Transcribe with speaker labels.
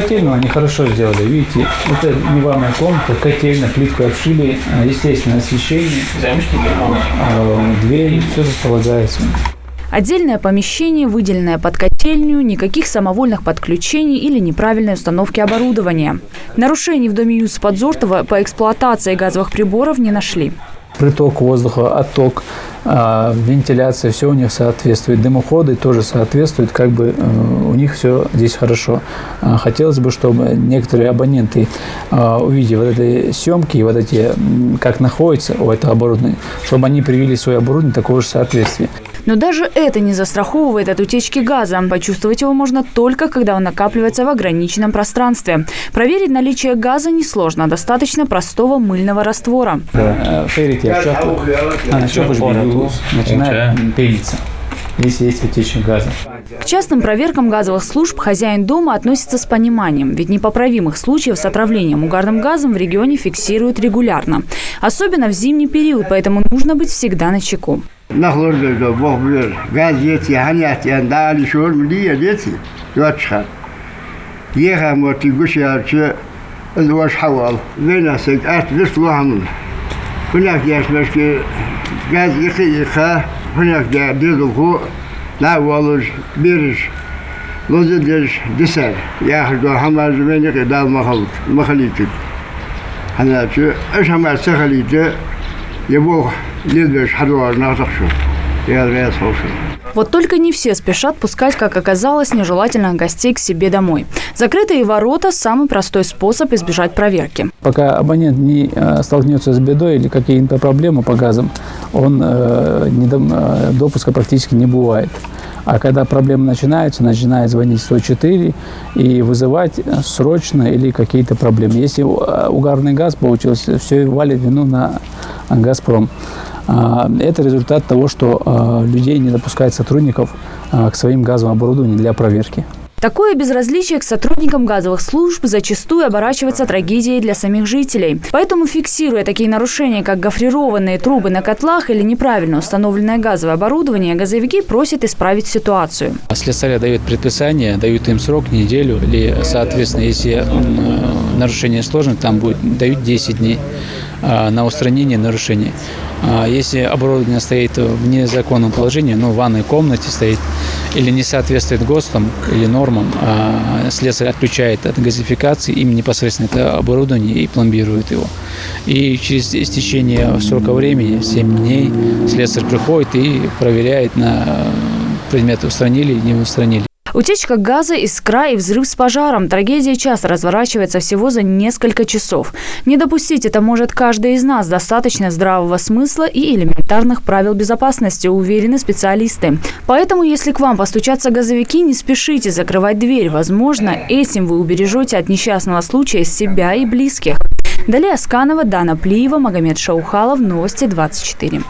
Speaker 1: котельную они хорошо сделали. Видите, это не ванная комната, котельная, плитку обшили, естественное освещение, дверь, все располагается.
Speaker 2: Отдельное помещение, выделенное под котельную, никаких самовольных подключений или неправильной установки оборудования. Нарушений в доме Юсупа Дзортова по эксплуатации газовых приборов не нашли.
Speaker 1: Приток воздуха, отток, вентиляция, все у них соответствует. Дымоходы тоже соответствуют, как бы у них все здесь хорошо. Хотелось бы, чтобы некоторые абоненты, увидев вот эти съемки, вот эти, как находится у этого оборудования, чтобы они привели свое оборудование такого же соответствия.
Speaker 2: Но даже это не застраховывает от утечки газа. Почувствовать его можно только, когда он накапливается в ограниченном пространстве. Проверить наличие газа несложно. Достаточно простого мыльного раствора.
Speaker 1: Начинает пениться, если есть утечка газа.
Speaker 2: К частным проверкам газовых служб хозяин дома относится с пониманием, ведь непоправимых случаев с отравлением угарным газом в регионе фиксируют регулярно. Особенно в зимний период, поэтому нужно быть всегда начеку.
Speaker 3: لا والله بيرج لوزدش دسر يا أخي حمار زمانك دال مخليتك أنا شو إيش حمار سخليته يبوه ليدش حدوار ناطقشوا يا رياض صوفي.
Speaker 2: Вот только не все спешат пускать, как оказалось, нежелательных гостей к себе домой. Закрытые ворота – самый простой способ избежать проверки.
Speaker 1: Пока абонент не столкнется с бедой или какими-то проблемами по газам, допуска практически не бывает. А когда проблемы начинает звонить 104 и вызывать срочно или какие-то проблемы. Если угарный газ получился, все валит вину на «Газпром». Это результат того, что людей не допускают сотрудников к своим газовым оборудованиям для проверки.
Speaker 2: Такое безразличие к сотрудникам газовых служб зачастую оборачивается трагедией для самих жителей. Поэтому, фиксируя такие нарушения, как гофрированные трубы на котлах или неправильно установленное газовое оборудование, газовики просят исправить ситуацию.
Speaker 1: Слесаря дают предписание, дают им срок, неделю, или, соответственно, если нарушение сложное, там дают 10 дней на устранение нарушений. Если оборудование стоит в незаконном положении, в ванной комнате стоит, или не соответствует ГОСТам или нормам, слесарь отключает от газификации им непосредственно это оборудование и пломбирует его. И через истечение срока времени, 7 дней, слесарь приходит и проверяет на предмет, устранили или не устранили.
Speaker 2: Утечка газа, искра и взрыв с пожаром. Трагедия часто разворачивается всего за несколько часов. Не допустить это может каждый из нас. Достаточно здравого смысла и элементарных правил безопасности, уверены специалисты. Поэтому, если к вам постучатся газовики, не спешите закрывать дверь. Возможно, этим вы убережете от несчастного случая себя и близких. Далее Асканова, Дана Плиева, Магомед Шаухалов. Новости 24.